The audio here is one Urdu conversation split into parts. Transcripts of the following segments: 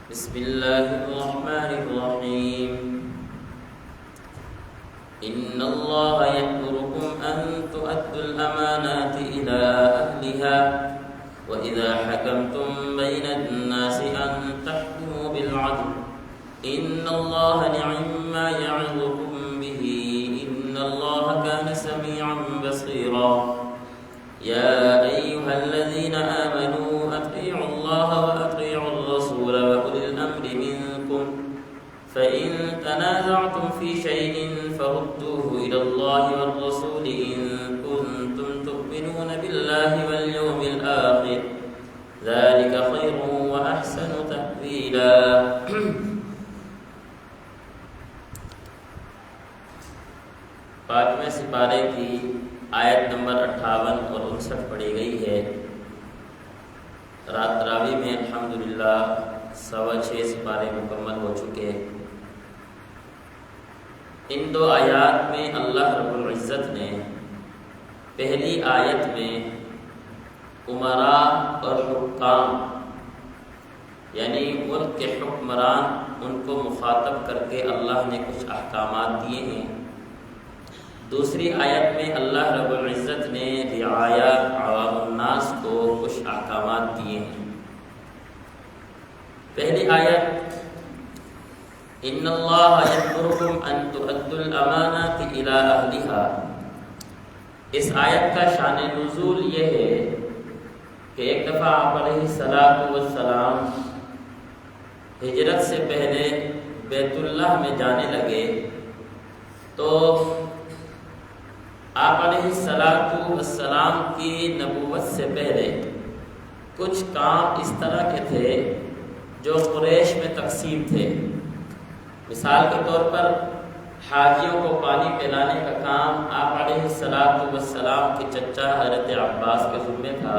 بسم الله الرحمن الرحيم إن الله يأمركم أن تؤدوا الأمانات إلى أهلها وإذا حكمتم بين الناس أن تحكموا بالعدل إن الله نعم ما يعظكم به إن الله كان سميعا بصيرا يا أيها الذين آمنوا أطيعوا الله وأطيعوا الرسول وأولي الأمر منكم فإن تنازعتم في شيء فردوه إلى الله والرسول إن كنتم تؤمنون بالله واليوم الآخر ذلك خير وأحسن تأويلا. پانچویں سپارے کی آیت نمبر 58 اور 59 پڑھی گئی ہے. رات تراویح میں الحمدللہ 6.25 سپارے مکمل ہو چکے. ان دو آیات میں اللہ رب العزت نے پہلی آیت میں امراء اور حکام یعنی ملک کے حکمران ان کو مخاطب کر کے اللہ نے کچھ احکامات دیے ہیں. دوسری آیت میں اللہ رب العزت نے رعایا عوام الناس کو کچھ احکامات دیے ہیں. پہلی آیت ان اللہ یأمرکم ان تؤدوا الامانات الی اہلها. اس آیت کا شان نزول یہ ہے کہ ایک دفعہ آپ علیہ الصلوۃ والسلام ہجرت سے پہلے بیت اللہ میں جانے لگے تو آپ علیہ الصلوۃ والسلام کی نبوت سے پہلے کچھ کام اس طرح کے تھے جو قریش میں تقسیم تھے. مثال کے طور پر حاجیوں کو پانی پلانے کا کام آپ علیہ الصلوۃ والسلام کے چچا حضرت عباس کے ذمے تھا.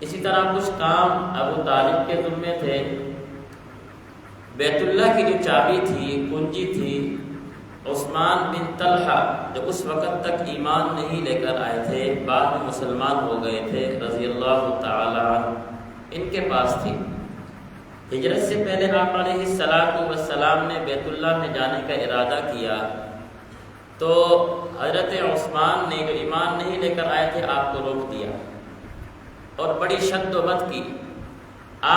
اسی طرح کچھ کام ابو طالب کے ذمے تھے. بیت اللہ کی جو چابی تھی کنجی تھی عثمان بن طلحہ جو اس وقت تک ایمان نہیں لے کر آئے تھے بعد میں مسلمان ہو گئے تھے رضی اللہ تعالی عنہ ان کے پاس تھی. ہجرت سے پہلے آپ علیہ الصلوۃ والسلام نے بیت اللہ میں جانے کا ارادہ کیا تو حضرت عثمان نے جو ایمان نہیں لے کر آئے تھے آپ کو روک دیا اور بڑی شد و بد کی.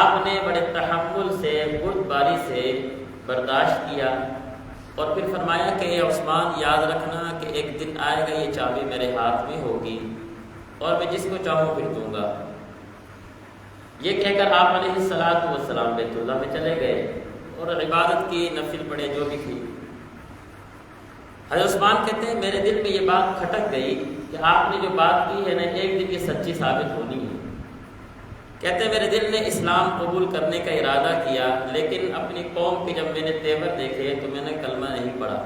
آپ نے بڑے تحمل سے بردباری سے برداشت کیا اور پھر فرمایا کہ یہ عثمان یاد رکھنا کہ ایک دن آئے گا یہ چابی میرے ہاتھ میں ہوگی اور میں جس کو چاہوں پھر دوں گا. یہ کہہ کر آپ علیہ الصلوۃ والسلام بیت اللہ میں چلے گئے اور عبادت کی نفل پڑھے جو بھی تھی. حضرت عثمان کہتے ہیں میرے دل میں یہ بات کھٹک گئی کہ آپ نے جو بات کی ہے نا ایک دن یہ سچی ثابت ہونی ہے. کہتے ہیں میرے دل نے اسلام قبول کرنے کا ارادہ کیا لیکن اپنی قوم کے جب میں نے تیور دیکھے تو میں نے کلمہ نہیں پڑھا.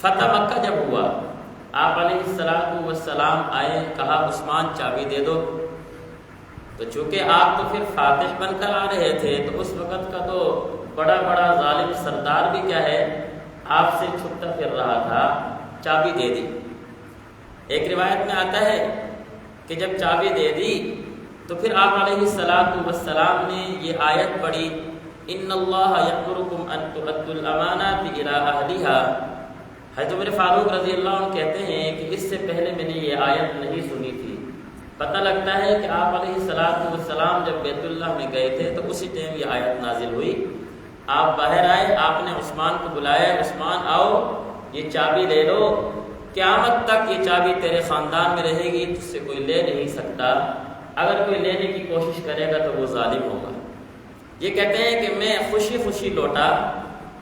فتح مکہ جب ہوا آپ علیہ الصلوۃ والسلام آئے کہا عثمان چابی دے دو. تو چونکہ آپ تو پھر فاتح بن کر آ رہے تھے تو اس وقت کا تو بڑا بڑا ظالم سردار بھی کیا ہے آپ سے چھپتا پھر رہا تھا. چابی دے دی. ایک روایت میں آتا ہے کہ جب چابی دے دی تو پھر آپ علیہ الصلوۃ والسلام نے یہ آیت پڑھی ان اللہ یأمرکم ان تؤدوا الامانات الی اہلها. حضرت عمر فاروق رضی اللہ عنہ کہتے ہیں کہ اس سے پہلے میں نے یہ آیت نہیں سنی تھی. پتہ لگتا ہے کہ آپ علیہ الصلوۃ والسلام جب بیت اللہ میں گئے تھے تو اسی ٹائم یہ آیت نازل ہوئی. آپ باہر آئے آپ نے عثمان کو بلایا عثمان آؤ یہ چابی لے لو قیامت تک یہ چابی تیرے خاندان میں رہے گی تجھ سے کوئی لے نہیں سکتا. اگر کوئی لینے کی کوشش کرے گا تو وہ ظالم ہوگا. یہ کہتے ہیں کہ میں خوشی خوشی لوٹا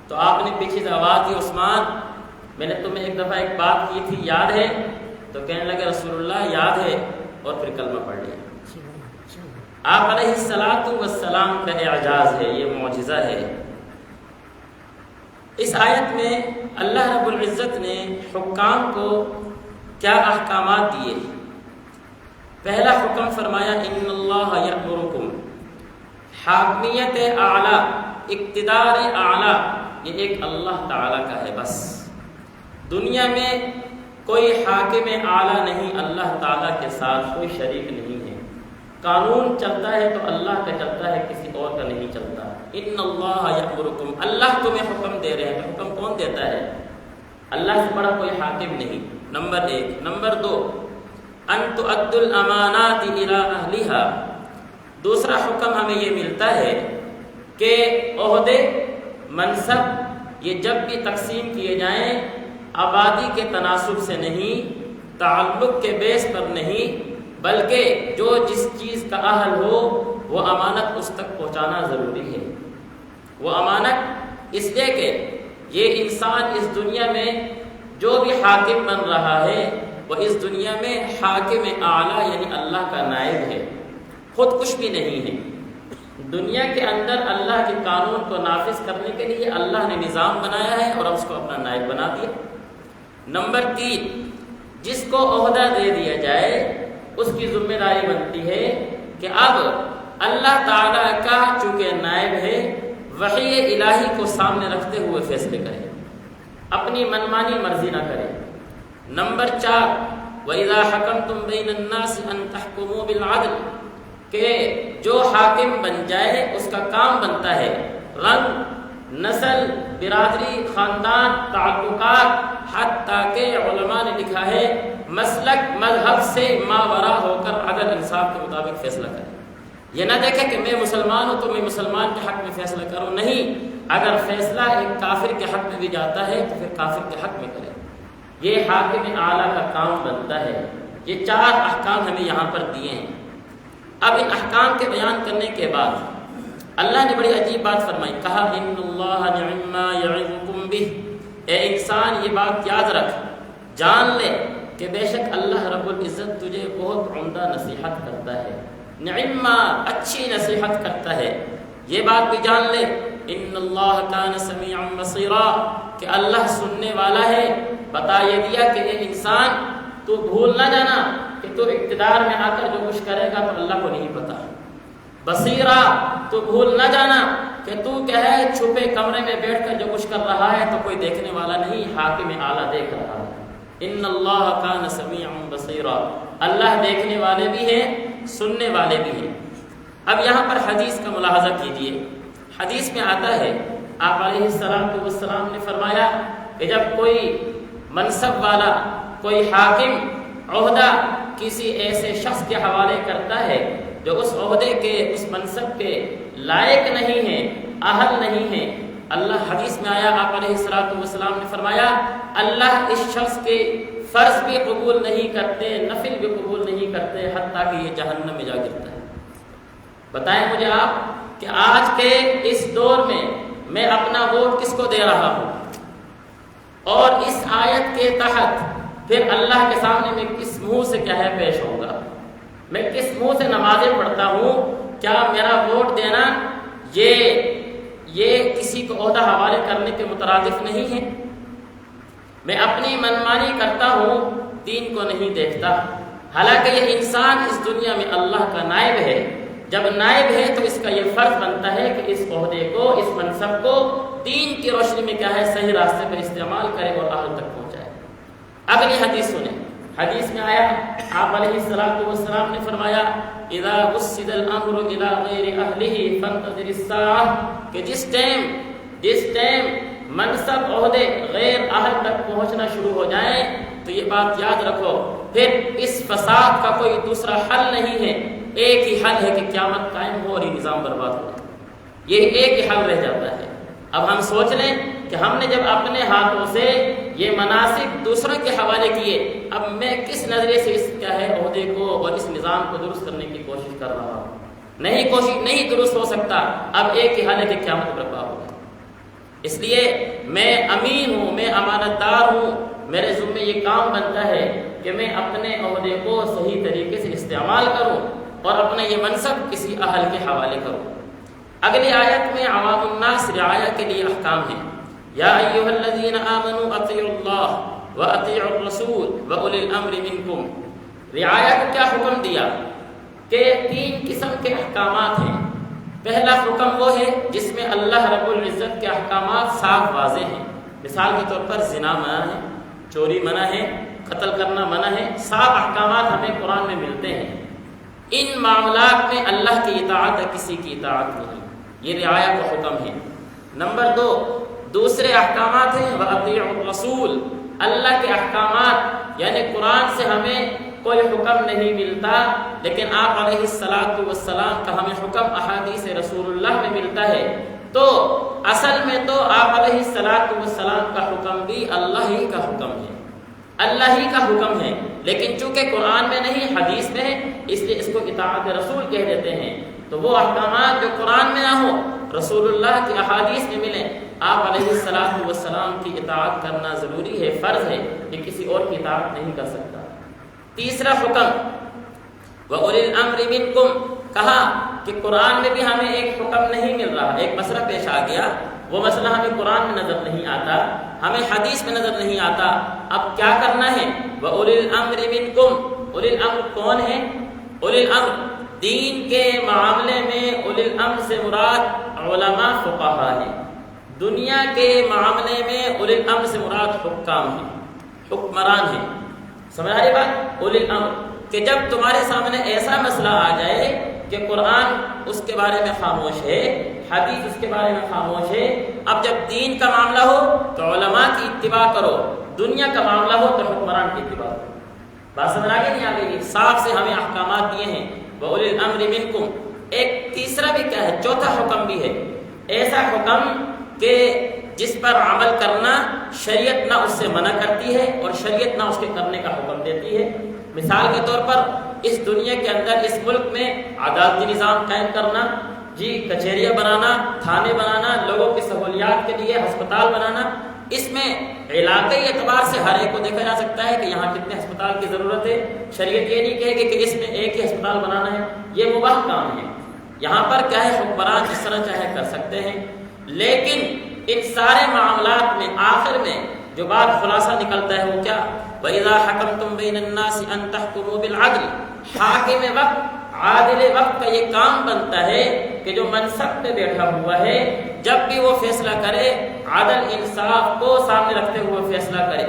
تو آپ نے پیچھے سے آواز دی عثمان میں نے تمہیں ایک دفعہ ایک بات کی تھی یاد ہے؟ تو کہنے لگے رسول اللہ یاد ہے اور پھر کلمہ پڑھ لیا. آپ علیہ الصلوۃ والسلام کا اعجاز ہے یہ معجزہ ہے. اس آیت میں اللہ رب العزت نے حکام کو کیا احکامات دیے. پہلا حکم فرمایا ان اللہ یأمرکم. حاکمیت اعلیٰ اقتدار اعلیٰ یہ ایک اللہ تعالیٰ کا ہے. بس دنیا میں کوئی حاکم اعلیٰ نہیں اللہ تعالیٰ کے ساتھ کوئی شریک نہیں ہے. قانون چلتا ہے تو اللہ کا چلتا ہے، کسی اور کا نہیں چلتا۔ ان اللہ یأمرکم، اللہ تمہیں حکم دے رہے ہیں، حکم کون دیتا ہے؟ اللہ سے بڑا کوئی حاکم نہیں، نمبر 1۔ نمبر 2، ان تؤدوا الامانات الی اہلھا، دوسرا حکم ہمیں یہ ملتا ہے کہ عہدے منصب یہ جب بھی تقسیم کیے جائیں آبادی کے تناسب سے نہیں، تعلق کے بیس پر نہیں، بلکہ جو جس چیز کا اہل ہو وہ امانت اس تک پہنچانا ضروری ہے۔ وہ امانت اس لیے کہ یہ انسان اس دنیا میں جو بھی حاکم بن رہا ہے وہ اس دنیا میں حاکم اعلیٰ یعنی اللہ کا نائب ہے، خود کچھ بھی نہیں ہے۔ دنیا کے اندر اللہ کے قانون کو نافذ کرنے کے لیے اللہ نے نظام بنایا ہے اور اس کو اپنا نائب بنا دیا۔ نمبر 3، جس کو عہدہ دے دیا جائے اس کی ذمہ داری بنتی ہے کہ اب اللہ تعالیٰ کا چونکہ نائب ہے، وحی الہی کو سامنے رکھتے ہوئے فیصلے کرے، اپنی منمانی مرضی نہ کرے۔ نمبر 4، وَإِذَا حَكَمْتُمْ بَيْنَ النَّاسِ أَن تَحْكُمُوا بِالْعَدْلِ، کہ جو حاکم بن جائے اس کا کام بنتا ہے رنگ، نسل، برادری، خاندان، تعلقات، حتیٰ کہ علماء نے لکھا ہے مسلک مذہب سے ماورا ہو کر عدل انصاف کے مطابق فیصلہ کرے۔ یہ نہ دیکھے کہ میں مسلمان ہوں تو میں مسلمان کے حق میں فیصلہ کروں، نہیں، اگر فیصلہ ایک کافر کے حق میں بھی جاتا ہے تو پھر کافر کے حق میں کرے۔ یہ حاکم اعلیٰ کا کام بنتا ہے۔ یہ 4 احکام ہمیں یہاں پر دیے ہیں۔ اب ان احکام کے بیان کرنے کے بعد اللہ نے بڑی عجیب بات فرمائی، کہا ان اللہ نعم ما یعظکم بہ، اے انسان یہ بات یاد رکھ، جان لے کہ بے شک اللہ رب العزت تجھے بہت عمدہ نصیحت کرتا ہے، نعم ما اچھی نصیحت کرتا ہے۔ یہ بات بھی جان لے ان اللہ کان سمیعا بصیرا، کہ اللہ سننے والا ہے۔ بتا یہ دیا کہ اے انسان تو بھول نہ جانا کہ تو اقتدار میں آ کر جو کچھ کرے گا تو اللہ کو نہیں پتا۔ بصیرہ، تو بھول نہ جانا کہ تو کیا ہے چھپے کمرے میں بیٹھ کر جو کچھ کر رہا ہے تو کوئی دیکھنے والا نہیں، حاکم اعلیٰ دیکھ رہا ہے۔ ان اللہ کان سمیعا بصیرا، اللہ دیکھنے والے بھی ہیں، سننے والے بھی ہیں۔ اب یہاں پر حدیث کا ملاحظہ کیجئے۔ حدیث میں آتا ہے آپ علیہ السلام نے فرمایا کہ جب کوئی منصب والا، کوئی حاکم عہدہ کسی ایسے شخص کے حوالے کرتا ہے جو اس عہدے کے، اس منصب کے لائق نہیں ہے، اہل نہیں ہے، اللہ حدیث میں آیا آپ علیہ السلام نے فرمایا اللہ اس شخص کے فرض بھی قبول نہیں کرتے، نفل بھی قبول نہیں کرتے، حتیٰ کہ یہ جہنم میں جا گرتا ہے۔ بتائیں مجھے آپ کہ آج کے اس دور میں میں اپنا ووٹ کس کو دے رہا ہوں، اور اس آیت کے تحت پھر اللہ کے سامنے میں کس منہ سے کیا ہے پیش ہوں گا، میں کس منہ سے نمازیں پڑھتا ہوں؟ کیا میرا ووٹ دینا یہ کسی کو عہدہ حوالے کرنے کے مترادف نہیں ہے؟ میں اپنی منمانی کرتا ہوں، دین کو نہیں دیکھتا، حالانکہ یہ انسان اس دنیا میں اللہ کا نائب ہے۔ جب نائب ہے تو اس کا یہ فرض بنتا ہے کہ اس عہدے کو، اس منصب کو دین کی روشنی میں کیا ہے صحیح راستے پر استعمال کرے اور اہل تک پہنچائے۔ اگلی حدیث سنیں۔ حدیث میں آیا آپ علیہ السلام نے فرمایا اذا وسد الامر الى غیر اہلہ فانتظر الساعہ، کہ جس ٹائم منصب عہدے غیر اہل تک پہنچنا شروع ہو جائیں تو یہ بات یاد رکھو پھر اس فساد کا کوئی دوسرا حل نہیں ہے، ایک ہی حل ہے کہ قیامت قائم ہو اور یہ نظام برباد ہو، یہ ایک ہی حل رہ جاتا ہے۔ اب ہم سوچ لیں کہ ہم نے جب اپنے ہاتھوں سے یہ مناسب دوسروں کے حوالے کیے، اب میں کس نظریے سے اس کیا ہے عہدے کو اور اس نظام کو درست کرنے کی کوشش کر رہا ہوں؟ کوشش نہیں درست ہو سکتا، اب ایک ہی حل ہے کہ قیامت برپا ہوگا۔ اس لیے میں امین ہوں، میں امانت دار ہوں، میرے ذمہ یہ کام بنتا ہے کہ میں اپنے عہدے کو صحیح طریقے سے استعمال کروں اور اپنا یہ منصب کسی اہل کے حوالے کروں۔ اگلی آیت میں عوام الناس رعایا کے لیے احکام ہیں۔ یا ایھا الذین آمنوا اطیعوا اللہ واطیعوا الرسول واولی الامر منکم۔ رعایا کو کیا حکم دیا کہ 3 قسم کے احکامات ہیں۔ پہلا حکم وہ ہے جس میں اللہ رب العزت کے احکامات صاف واضح ہیں، مثال کے طور پر زنا منع ہے، چوری منع ہے، قتل کرنا منع ہے، صاف احکامات ہمیں قرآن میں ملتے ہیں۔ ان معاملات میں اللہ کی اطاعت ہے، کسی کی اطاعت نہیں، یہ رعایا کا حکم ہے۔ نمبر 2 دوسرے احکامات ہیں وَأَطِيعُوا الرَّسُولَ، اللہ کے احکامات، یعنی قرآن سے ہمیں کوئی حکم نہیں ملتا، لیکن آپ علیہ السلام کا ہمیں حکم احادیث رسول اللہ میں ملتا ہے۔ تو اصل میں تو آپ علیہ السلام کا حکم بھی اللہ ہی کا حکم ہے، اللہ ہی کا حکم ہے، لیکن چونکہ قرآن میں نہیں حدیث میں ہے، اس لیے اس کو اطاعت رسول کہہ دیتے ہیں۔ تو وہ احکامات جو قرآن میں نہ ہو، رسول اللہ کی احادیث میں ملیں، آپ علیہ السلام کی اطاعت کرنا ضروری ہے، فرض ہے، یہ کسی اور کی اطاعت نہیں کر سکتا۔ تیسرا حکم وَأُولِي الْأَمْرِ مِنْكُمْ، کہا کہ قرآن میں بھی ہمیں ایک حکم نہیں مل رہا، ایک مسئلہ پیش آ گیا، وہ مسئلہ ہمیں قرآن میں نظر نہیں آتا، ہمیں حدیث میں نظر نہیں آتا، اب کیا کرنا ہے؟ وَأُولِي الْأَمْرِ مِنْكُمْ، اولی الامر کون ہے؟ اولی الامر دین کے معاملے میں اولی الامر سے مراد علماء فقہاء ہیں، دنیا کے معاملے میں اولی الامر سے مراد حکام ہیں، حکمران ہیں۔ سمجھ آ رہی بات؟ اولی الامر کہ جب تمہارے سامنے ایسا مسئلہ آ جائے کہ قرآن اس کے بارے میں خاموش ہے، حدیث اس کے بارے میں خاموش ہے، اب جب دین کا معاملہ ہو تو علماء کی اتباع کرو، دنیا کا معاملہ ہو تو حکمران کی اتباع کرو۔ بات سمجھ آگے نہیں آ گئی؟ صاف سے ہمیں احکامات دیے ہیں وَأُولِي الْأَمْرِ مِنْكُمْ۔ ایک تیسرا بھی کیا ہے؟ چوتھا حکم بھی ہے، ایسا حکم کہ جس پر عمل کرنا شریعت نہ اس سے منع کرتی ہے اور شریعت نہ اس کے کرنے کا حکم دیتی ہے۔ مثال کے طور پر اس دنیا کے اندر اس ملک میں عدالتی نظام قائم کرنا، کچہریاں بنانا، تھانے بنانا، لوگوں کی سہولیات کے لیے ہسپتال بنانا، اس میں علاقائی اعتبار سے ہر ایک کو دیکھا جا سکتا ہے کہ یہاں کتنے ہسپتال کی ضرورت ہے۔ شریعت یہ نہیں کہے گی کہ اس میں ایک ہی ہسپتال بنانا ہے، یہ مباح کام ہے۔ یہاں پر کیا ہے؟ حکمران جس طرح چاہے کر سکتے ہیں، لیکن ان سارے معاملات میں آخر میں جو بات خلاصہ نکلتا ہے وہ کیا؟ وَإِذَا حَكَمْتُمْ بَيْنَ النَّاسِ أَن تَحْكُمُوا بِالْعَدْلِ، حاکم وقت، عادل وقت کا یہ کام بنتا ہے کہ جو منصب پہ بیٹھا ہوا ہے جب بھی وہ فیصلہ کرے عدل انصاف کو سامنے رکھتے ہوئے فیصلہ کرے۔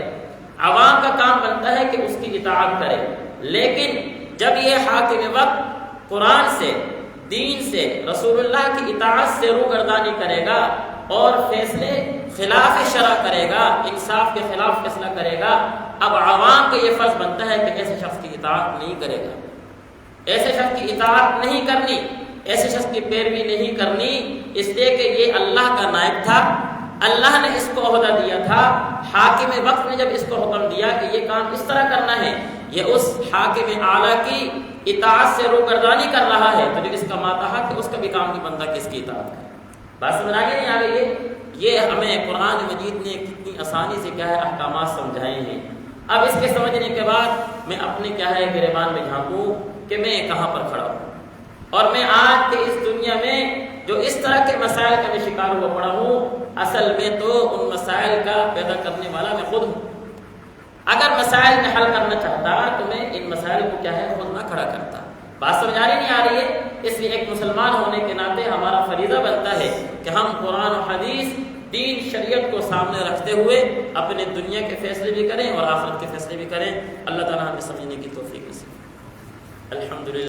عوام کا کام بنتا ہے کہ اس کی اطاعت کرے، لیکن جب یہ حاکم وقت قرآن سے، دین سے، رسول اللہ کی اطاعت سے روگردانی کرے گا اور فیصلے خلاف شرع کرے گا، انصاف کے خلاف فیصلہ کرے گا، اب عوام کا یہ فرض بنتا ہے کہ ایسے شخص کی اطاعت نہیں کرے گا، ایسے شخص کی اطاعت نہیں کرنی، ایسے شخص کی پیروی نہیں کرنی، اس لیے کہ یہ اللہ کا نائب تھا، اللہ نے اس کو عہدہ دیا تھا، حاکم وقت نے جب اس کو حکم دیا کہ یہ کام اس طرح کرنا ہے، یہ اس حاکم اعلیٰ کی اطاعت سے روگردانی کر رہا ہے، تو جو اس کا ماتحت ہے اس کا بھی کام نہیں بنتا کہ اس کی اطاعت کرے۔ بات سمجھ آگے نہیں آ گئی ہے؟ یہ ہمیں قرآن مجید نے کتنی آسانی سے کیا ہے احکامات سمجھائے ہیں۔ اب اس کے سمجھنے کے بعد میں اپنے کیا ہے گریبان میں جھانکوں کہ میں کہاں پر کھڑا ہوں، اور میں آج کے اس دنیا میں جو اس طرح کے مسائل کا میں شکار ہوا پڑا ہوں، اصل میں تو ان مسائل کا پیدا کرنے والا میں خود ہوں۔ اگر مسائل میں حل کرنا چاہتا تو میں ان مسائل کو کیا ہے خود نہ کھڑا کرتا۔ بات سمجھ آ رہی نہیں آ رہی ہے؟ اس لیے ایک مسلمان ہونے کے ناطے ہمارا فریضہ بنتا ہے کہ ہم قرآن و حدیث، دین، شریعت کو سامنے رکھتے ہوئے اپنے دنیا کے فیصلے بھی کریں اور آخرت کے فیصلے بھی کریں۔ اللہ تعالیٰ ہمیں سمجھنے کی توفیق نصیب۔ الحمدللہ۔